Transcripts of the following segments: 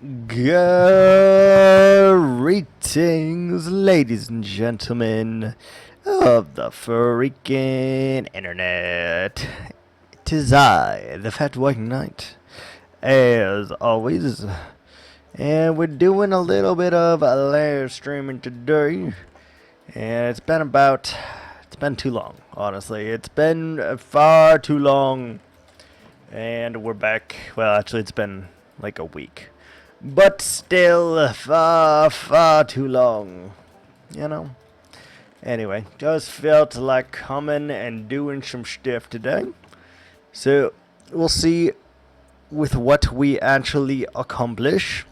Greetings, ladies and gentlemen of the freaking internet. Tis I, the Fat Viking Knight, as always, and we're doing a little bit of live streaming today. And it's been too long, honestly. It's been far too long, and we're back. Well, actually, it's been like a week. But still, far too long. You know? Anyway, just felt like coming and doing some stuff today. So, we'll see with what we actually accomplish.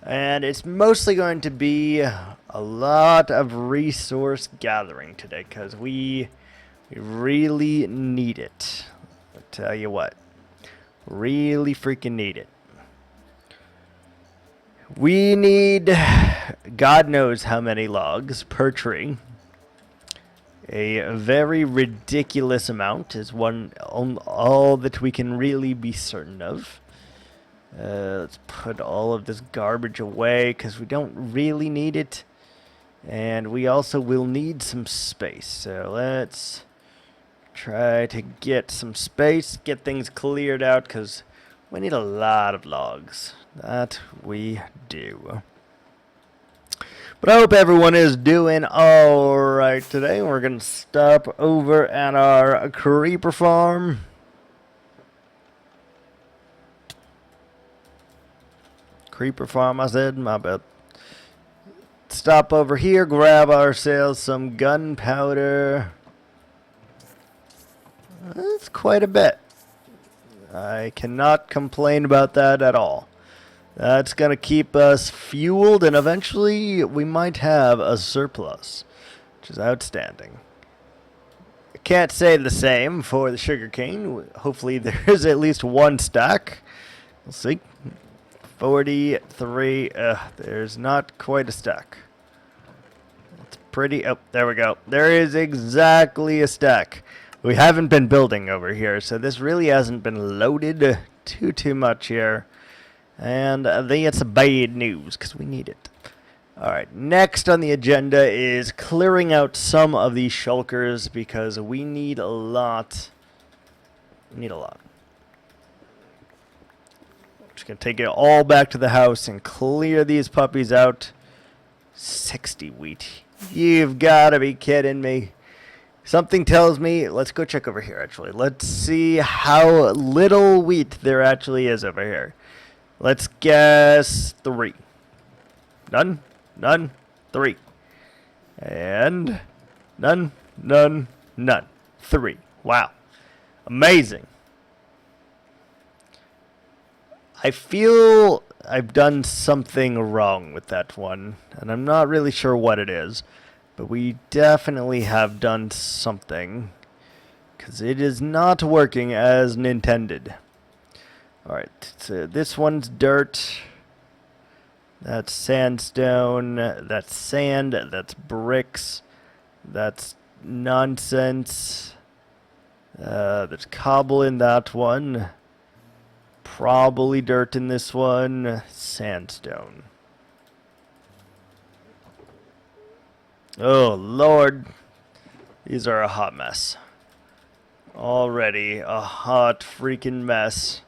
And it's mostly going to be a lot of resource gathering today, because we really need it. I'll tell you what. Really freaking need it. We need God knows how many logs per tree. A very ridiculous amount is all that we can really be certain of. Let's put all of this garbage away because we don't really need it. And we also will need some space. So let's try to get some space, get things cleared out, because we need a lot of logs. That we do. But I hope everyone is doing alright today. We're going to stop over at our creeper farm. Creeper farm, I said, my bad. Stop over here, grab ourselves some gunpowder. That's quite a bit. I cannot complain about that at all. That's going to keep us fueled, and eventually we might have a surplus, which is outstanding. I can't say the same for the sugarcane. Hopefully there's at least one stack. We'll see. 43. There's not quite a stack. It's pretty. Oh, there we go. There is exactly a stack. We haven't been building over here, so this really hasn't been loaded too much here. And I think it's bad news, because we need it. Alright, next on the agenda is clearing out some of these shulkers, because we need a lot. Just going to take it all back to the house and clear these puppies out. 60 wheat. You've got to be kidding me. Something tells me, let's go check over here actually. Let's see how little wheat there actually is over here. Let's guess 3. None, 3. And none. 3. Wow. Amazing. I feel I've done something wrong with that one, and I'm not really sure what it is. But we definitely have done something, because it is not working as intended. Alright, so this one's dirt. That's sandstone. That's sand. That's bricks. That's nonsense. There's cobble in that one. Probably dirt in this one. Sandstone. Oh, Lord. These are a hot mess. Already a hot freaking mess.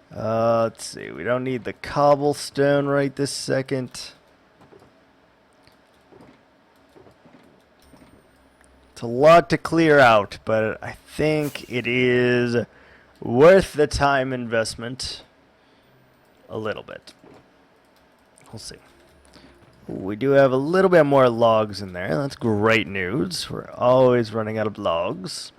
Let's see. We don't need the cobblestone right this second. It's a lot to clear out, but I think it is worth the time investment a little bit. We'll see. We do have a little bit more logs in there. That's great news. We're always running out of logs.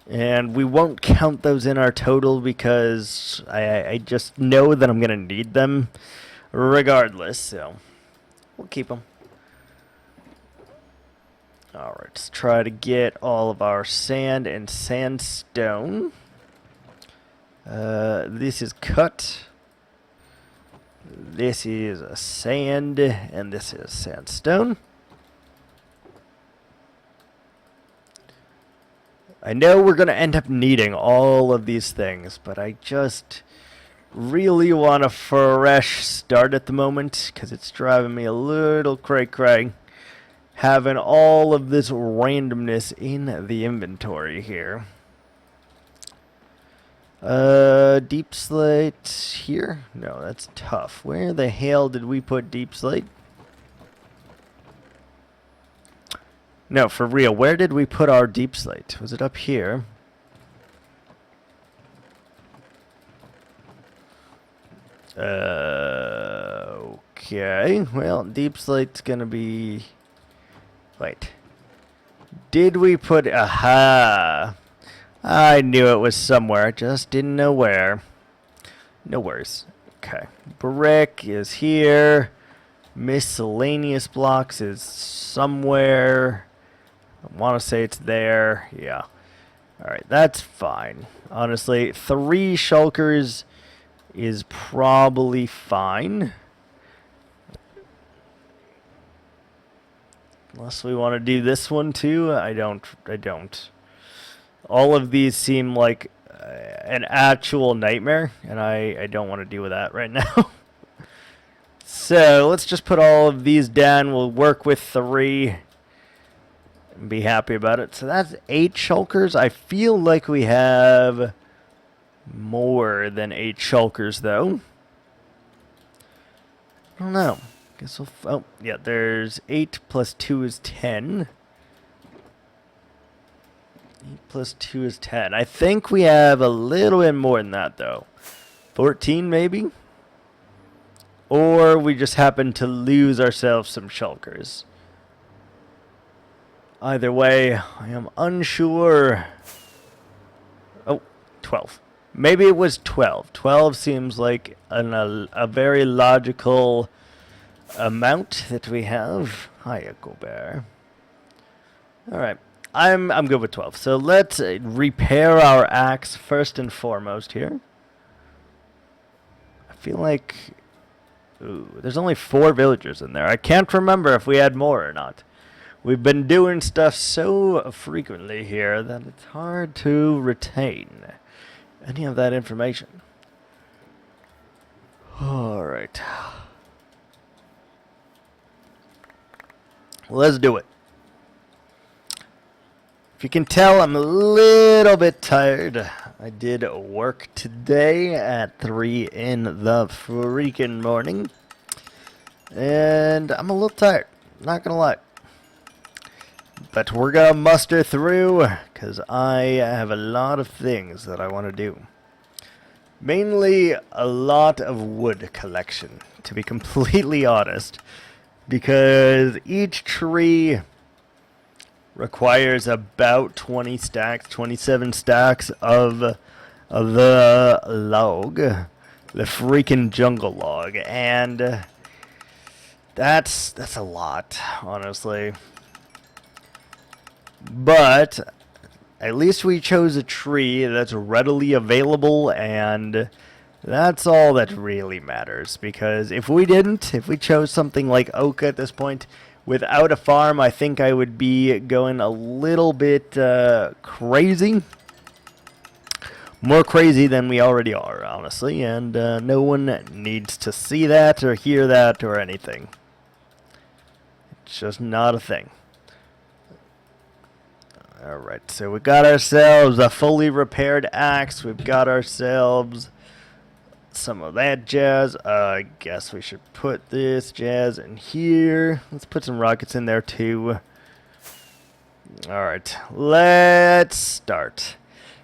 And we won't count those in our total because I just know that I'm going to need them regardless. So we'll keep them. Alright, let's try to get all of our sand and sandstone. This is cut. This is a sand, and this is sandstone. I know we're going to end up needing all of these things, but I just really want a fresh start at the moment, because it's driving me a little cray-cray having all of this randomness in the inventory here. Deep slate here? No, that's tough. Where the hell did we put deep slate? No, for real, where did we put our deep slate? Was it up here? Okay, well, deep slate's gonna be... Wait. Did we put... Aha! I knew it was somewhere, just didn't know where. No worries. Okay. Brick is here. Miscellaneous blocks is somewhere. I want to say it's there. Yeah. Alright, that's fine. Honestly, 3 shulkers is probably fine. Unless we want to do this one too. I don't. All of these seem like an actual nightmare, and I don't want to deal with that right now. So let's just put all of these down. We'll work with 3 and be happy about it. So that's 8 shulkers. I feel like we have more than 8 shulkers, though. I don't know. Guess we'll... Oh, yeah, there's 8 plus 2 is 10. 8 plus 2 is 10. I think we have a little bit more than that, though. 14, maybe? Or we just happen to lose ourselves some shulkers. Either way, I am unsure. Oh, 12. Maybe it was 12. 12 seems like a very logical amount that we have. Hiya, Gobert. Alright. I'm good with 12. So let's repair our axe first and foremost here. I feel like... Ooh, there's only 4 villagers in there. I can't remember if we had more or not. We've been doing stuff so frequently here that it's hard to retain any of that information. Alright. Let's do it. If you can tell, I'm a little bit tired. I did work today at 3 in the freaking morning. And I'm a little tired. Not gonna lie. But we're gonna muster through, because I have a lot of things that I want to do. Mainly a lot of wood collection, to be completely honest. Because each tree requires about 20 stacks, 27 stacks of the log, the freaking jungle log, and that's a lot, honestly. But at least we chose a tree that's readily available, and that's all that really matters. Because if we chose something like oak at this point, without a farm, I think I would be going a little bit crazy. More crazy than we already are, honestly. And no one needs to see that or hear that or anything. It's just not a thing. Alright, so we got ourselves a fully repaired axe. We've got ourselves some of that jazz. I guess we should put this jazz in here. Let's put some rockets in there too. Alright, let's start.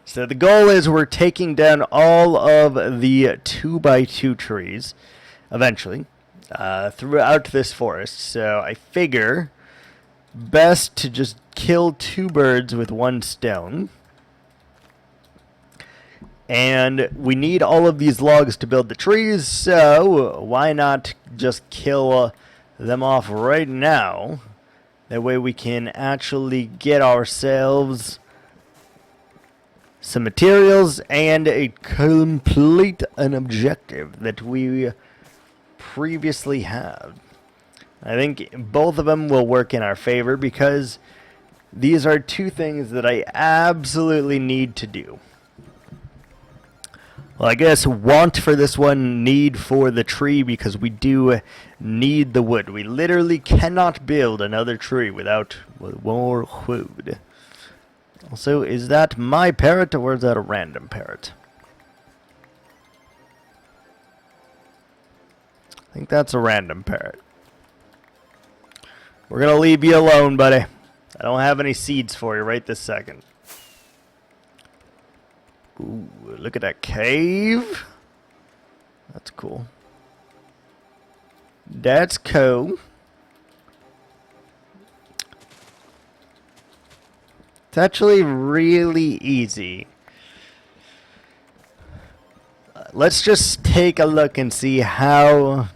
So the goal is we're taking down all of the 2x2 trees eventually throughout this forest. So I figure best to just kill 2 birds with 1 stone. And we need all of these logs to build the trees, so why not just kill them off right now? That way we can actually get ourselves some materials and complete an objective that we previously had. I think both of them will work in our favor because these are two things that I absolutely need to do. Well, I guess want for this one, need for the tree, because we do need the wood. We literally cannot build another tree without more wood. Also, is that my parrot or is that a random parrot? I think that's a random parrot. We're gonna leave you alone, buddy. I don't have any seeds for you right this second. Ooh, look at that cave. That's cool. That's cool. It's actually really easy. Let's just take a look and see how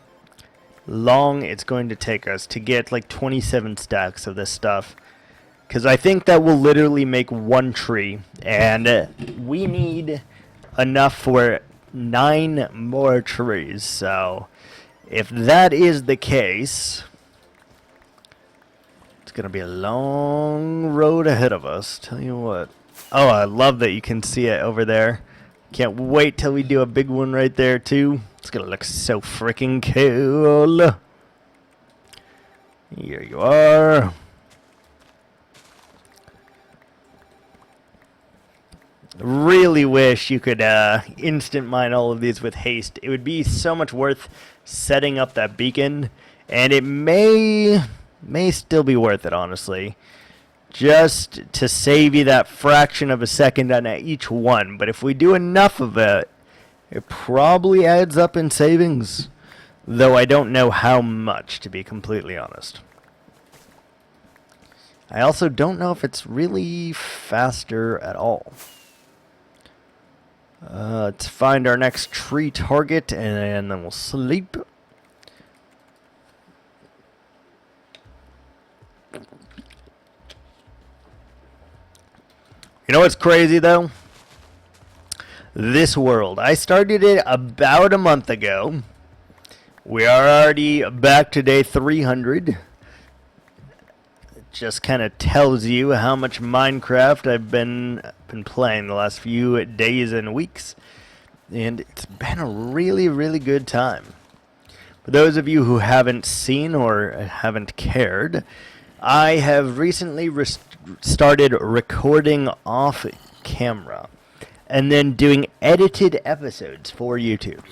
long it's going to take us to get like 27 stacks of this stuff. Because I think that will literally make one tree, and we need enough for 9 more trees. So if that is the case, it's going to be a long road ahead of us. Tell you what. Oh, I love that you can see it over there. Can't wait till we do a big one right there too. It's going to look so freaking cool. Here you are. Really wish you could instant mine all of these with haste. It would be so much worth setting up that beacon, and it may still be worth it, honestly, just to save you that fraction of a second on each one. But if we do enough of it, it probably adds up in savings, though I don't know how much, to be completely honest. I also don't know if it's really faster at all. Let's find our next tree target, and then we'll sleep. You know what's crazy, though? This world. I started it about a month ago. We are already back to day 300. Just kind of tells you how much Minecraft I've been playing the last few days and weeks, and it's been a really good time. For those of you who haven't seen or haven't cared, I have recently started recording off camera and then doing edited episodes for YouTube.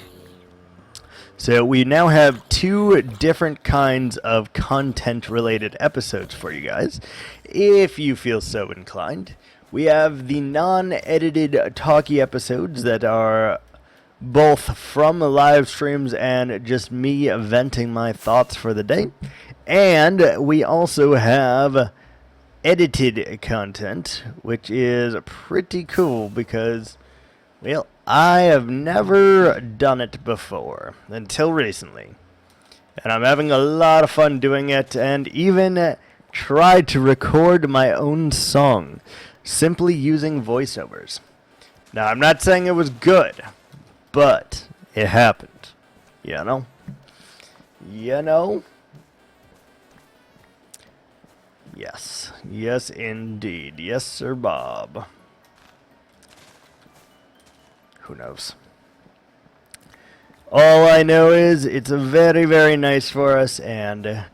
So we now have 2 different kinds of content-related episodes for you guys, if you feel so inclined. We have the non-edited talkie episodes that are both from live streams and just me venting my thoughts for the day. And we also have edited content, which is pretty cool because, well, I have never done it before, until recently. And I'm having a lot of fun doing it, and even tried to record my own song, simply using voiceovers. Now, I'm not saying it was good, but it happened. You know? You know? Yes. Yes, indeed. Yes, Sir Bob. Who knows? All I know is it's very nice for us, and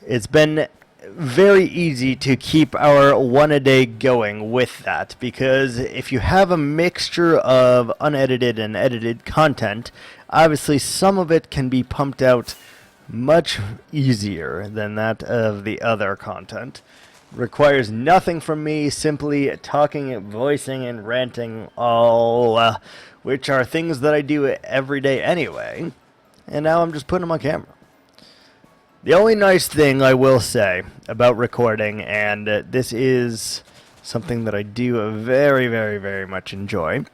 it's been very easy to keep our one a day going with that, because if you have a mixture of unedited and edited content, obviously some of it can be pumped out much easier than that of the other content. Requires nothing from me, simply talking, voicing, and ranting, all which are things that I do every day anyway, and now I'm just putting them on camera. The only nice thing I will say about recording, and this is something that I do very much enjoy,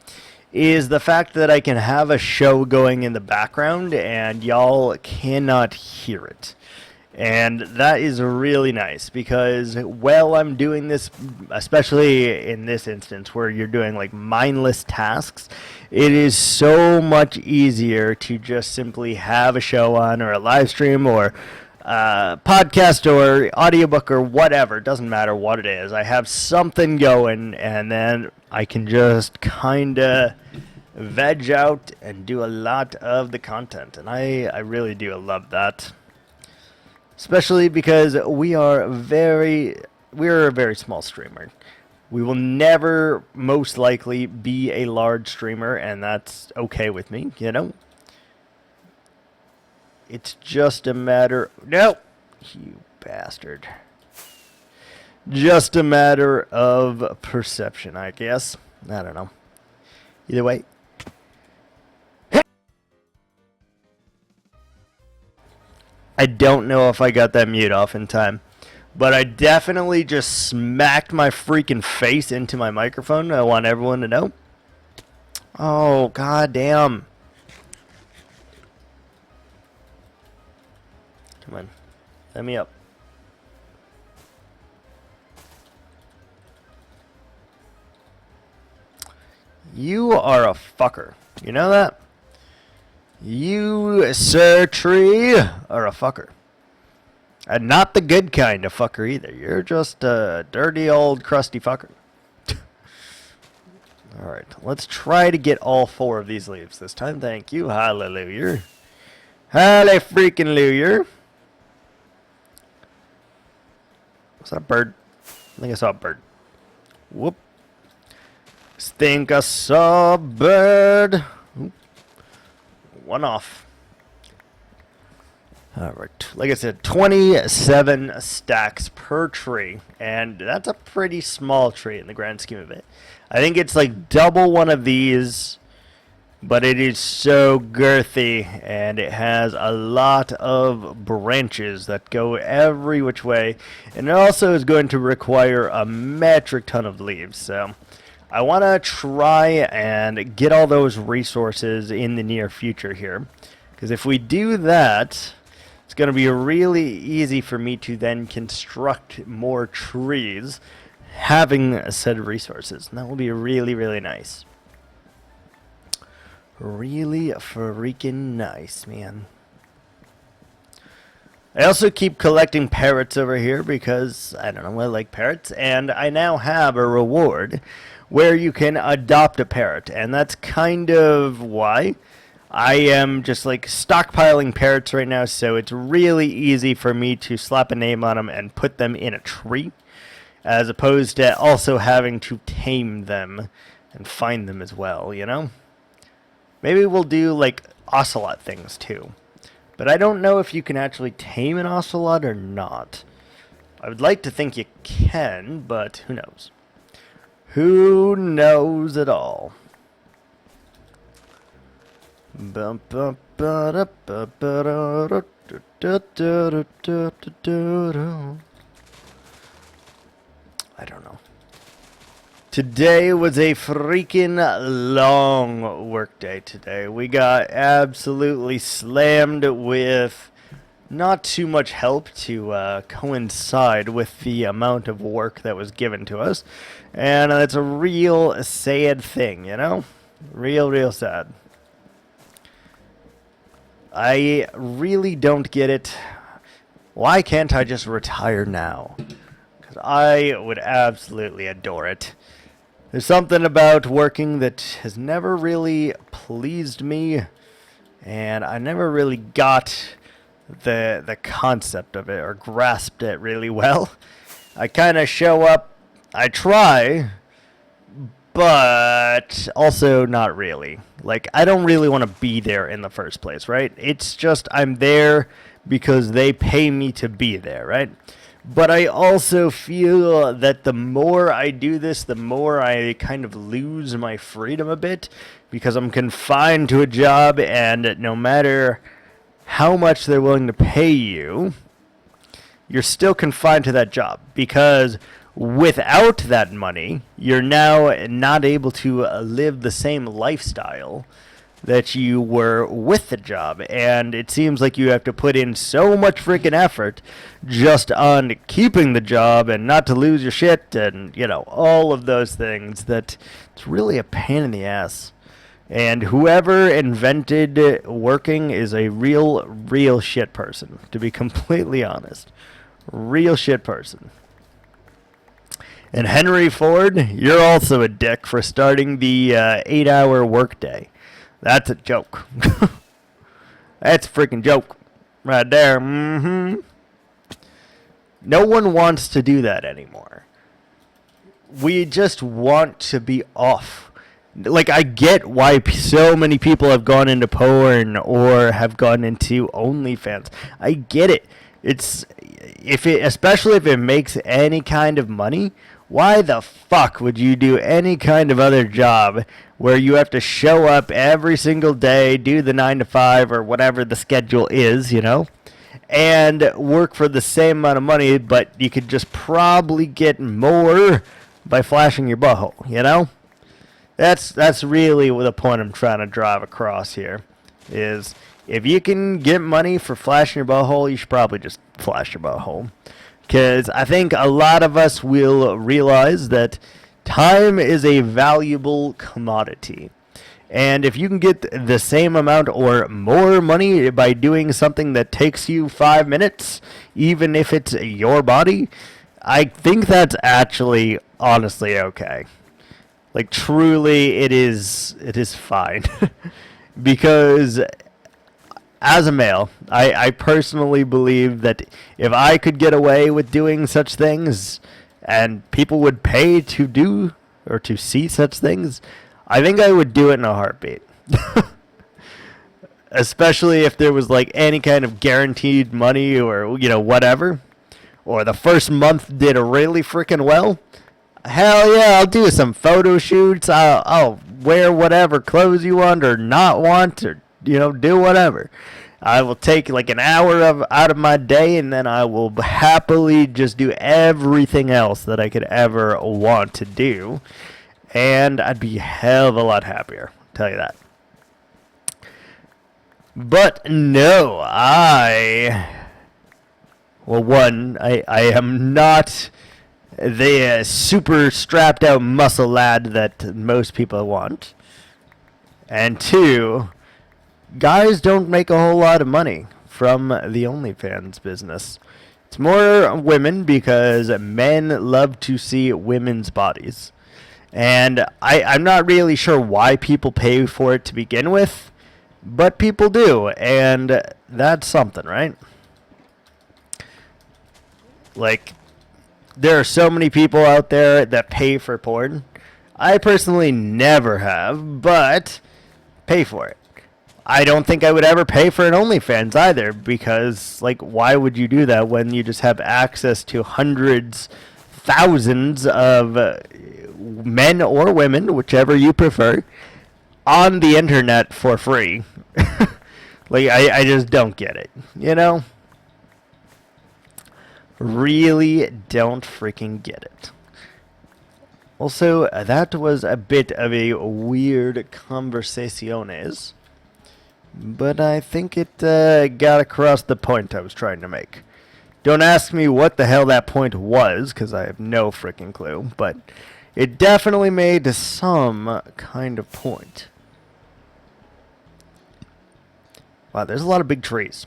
is the fact that I can have a show going in the background and y'all cannot hear it. And that is really nice, because while I'm doing this, especially in this instance where you're doing like mindless tasks, it is so much easier to just simply have a show on, or a live stream, or podcast or audiobook or whatever. Doesn't matter what it is. I have something going, and then I can just kind of veg out and do a lot of the content. And I really do love that. Especially because we're a very small streamer. We will never most likely be a large streamer, and that's okay with me, you know? It's just a matter... No! You bastard. Just a matter of perception, I guess. I don't know. Either way. I don't know if I got that mute off in time. But I definitely just smacked my freaking face into my microphone. I want everyone to know. Oh, goddamn. Come on. Let me up. You are a fucker. You know that? You, Sir Tree, are a fucker. And not the good kind of fucker either. You're just a dirty old crusty fucker. Alright, let's try to get all 4 of these leaves this time. Thank you. Hallelujah. Hallelujah freaking lawyer. Was that a bird? I think I saw a bird. Whoop. Think I saw a bird. Oop. One off. Alright, like I said, 27 stacks per tree, and that's a pretty small tree in the grand scheme of it. I think it's like double one of these, but it is so girthy, and it has a lot of branches that go every which way, and it also is going to require a metric ton of leaves, so I want to try and get all those resources in the near future here, because if we do that... it's going to be really easy for me to then construct more trees having said resources. And that will be really, really nice. Really freaking nice, man. I also keep collecting parrots over here because, I don't know, I like parrots. And I now have a reward where you can adopt a parrot. And that's kind of why I am just like stockpiling parrots right now, so it's really easy for me to slap a name on them and put them in a tree, as opposed to also having to tame them and find them as well, you know? Maybe we'll do like ocelot things too, but I don't know if you can actually tame an ocelot or not. I would like to think you can, but who knows? Who knows at all? I don't know. Today was a freaking long work day today. We got absolutely slammed with not too much help to coincide with the amount of work that was given to us. And it's a real sad thing, you know? Real sad. I really don't get it. Why can't I just retire now? Because I would absolutely adore it. There's something about working that has never really pleased me, and I never really got the concept of it or grasped it really well. I kind of show up, I try, but also not really. Like, I don't really want to be there in the first place, right? It's just I'm there because they pay me to be there, right? But I also feel that the more I do this, the more I kind of lose my freedom a bit, because I'm confined to a job, and no matter how much they're willing to pay you, you're still confined to that job, because without that money, you're now not able to live the same lifestyle that you were with the job. And it seems like you have to put in so much freaking effort just on keeping the job and not to lose your shit and, you know, all of those things that it's really a pain in the ass. And whoever invented working is a real shit person, to be completely honest. Real shit person. And Henry Ford, you're also a dick for starting the 8-hour workday. That's a joke. That's a freaking joke. Right there. Mm-hmm. No one wants to do that anymore. We just want to be off. Like, I get why so many people have gone into porn or have gone into OnlyFans. I get it. Especially if it makes any kind of money. Why the fuck would you do any kind of other job where you have to show up every single day, do the 9 to 5 or whatever the schedule is, you know, and work for the same amount of money, but you could just probably get more by flashing your butthole, you know? That's really the point I'm trying to drive across here, is if you can get money for flashing your butthole, you should probably just flash your butthole. Because I think a lot of us will realize that time is a valuable commodity. And if you can get the same amount or more money by doing something that takes you 5 minutes, even if it's your body, I think that's actually honestly okay. Like, truly, it is fine. Because as a male, I personally believe that if I could get away with doing such things and people would pay to do or to see such things, I think I would do it in a heartbeat. Especially if there was like any kind of guaranteed money or, you know, whatever. Or the first month did really freaking well. Hell yeah, I'll do some photo shoots. I'll wear whatever clothes you want or not want, or, you know, do whatever. I will take like an hour out of my day, and then I will happily just do everything else that I could ever want to do. And I'd be a hell of a lot happier, I'll tell you that. But no, one, I am not the super strapped out muscle lad that most people want. And two, guys don't make a whole lot of money from the OnlyFans business. It's more women, because men love to see women's bodies. And I'm not really sure why people pay for it to begin with, but people do, and that's something, right? Like, there are so many people out there that pay for porn. I personally never have, but pay for it. I don't think I would ever pay for an OnlyFans either, because, like, why would you do that when you just have access to hundreds, thousands of men or women, whichever you prefer, on the internet for free? Like, I just don't get it, you know? Really don't freaking get it. Also, that was a bit of a weird conversaciones, but I think it got across the point I was trying to make. Don't ask me what the hell that point was, because I have no freaking clue, but it definitely made some kind of point. Wow, there's a lot of big trees.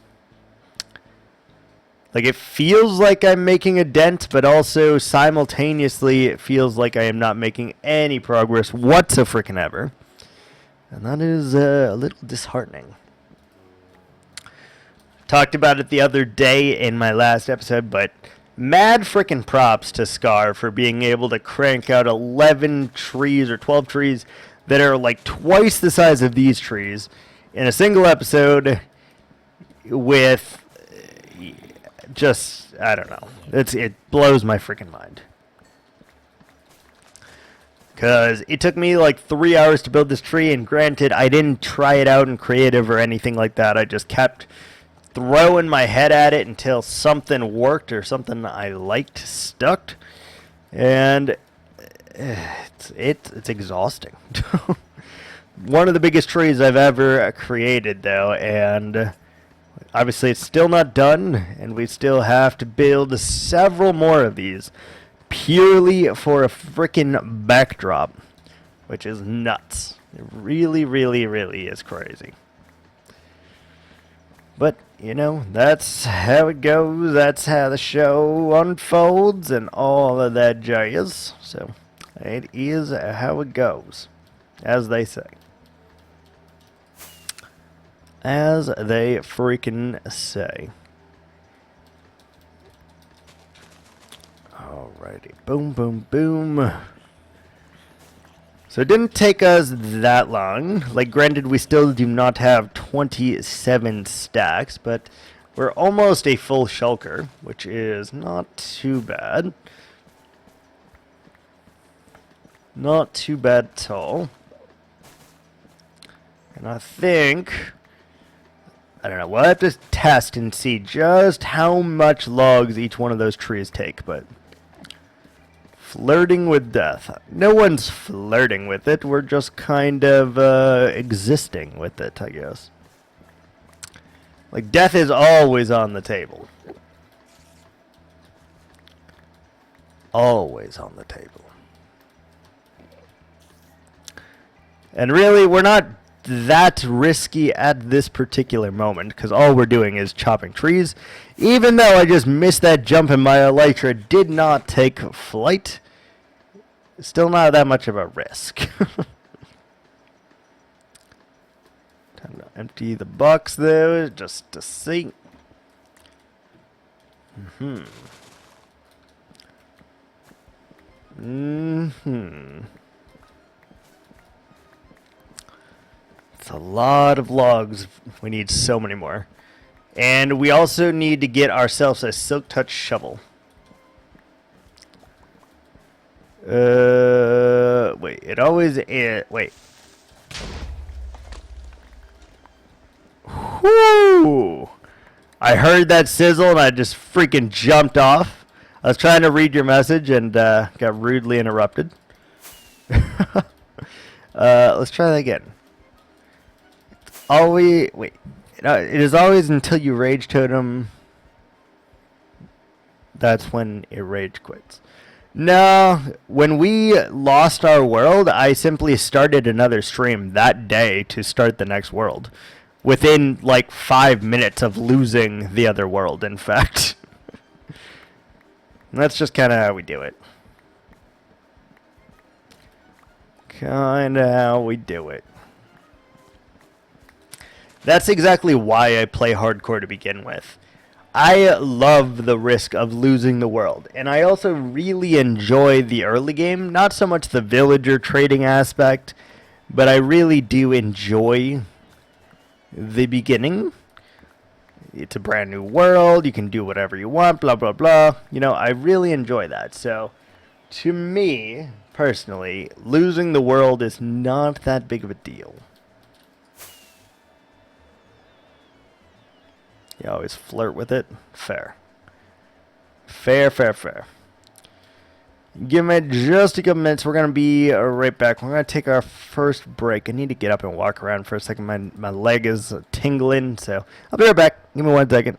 Like, it feels like I'm making a dent, but also simultaneously it feels like I am not making any progress whatsoever. And that is a little disheartening. Talked about it the other day in my last episode, but mad frickin' props to Scar for being able to crank out 11 trees or 12 trees that are like twice the size of these trees in a single episode with just, I don't know. It blows my freaking mind. Because it took me like 3 hours to build this tree, and granted, I didn't try it out in creative or anything like that. I just kept throwing my head at it until something worked or something I liked stuck. And it's exhausting. One of the biggest trees I've ever created, though, and obviously it's still not done, and we still have to build several more of these purely for a frickin' backdrop. which is nuts. It really, really, really is crazy. But, you know, that's how it goes. That's how the show unfolds and all of that jazz. So, it is how it goes, as they say. As they freaking say. Alrighty. Boom, boom, boom. So it didn't take us that long. Like, granted, we still do not have 27 stacks, but we're almost a full shulker, which is not too bad. Not too bad at all. And I think, I don't know, we'll have to test and see just how much logs each one of those trees take, but flirting with death. No one's flirting with it. We're just kind of existing with it, I guess. Like, death is always on the table. Always on the table. And really, we're not that risky at this particular moment, because all we're doing is chopping trees. Even though I just missed that jump and my elytra did not take flight, still not that much of a risk. Time to empty the box though, just to see. It's a lot of logs. We need so many more. And we also need to get ourselves a silk touch shovel. Wait, it always is. Wait. Whoo! I heard that sizzle and I just freaking jumped off. I was trying to read your message and got rudely interrupted. Let's try that again. Always, wait. It is always until you rage totem. That's when it rage quits. No, when we lost our world, I simply started another stream that day to start the next world. Within like 5 minutes of losing the other world, in fact. That's just kind of how we do it. Kind of how we do it. That's exactly why I play hardcore to begin with. I love the risk of losing the world, and I also really enjoy the early game, not so much the villager trading aspect, but I really do enjoy the beginning. It's a brand new world, you can do whatever you want, blah blah blah. You know, I really enjoy that. So, to me, personally, losing the world is not that big of a deal. You always flirt with it. Fair. Fair, fair, fair. Give me just a couple minutes. We're going to be right back. We're going to take our first break. I need to get up and walk around for a second. My leg is tingling, so I'll be right back. Give me 1 second.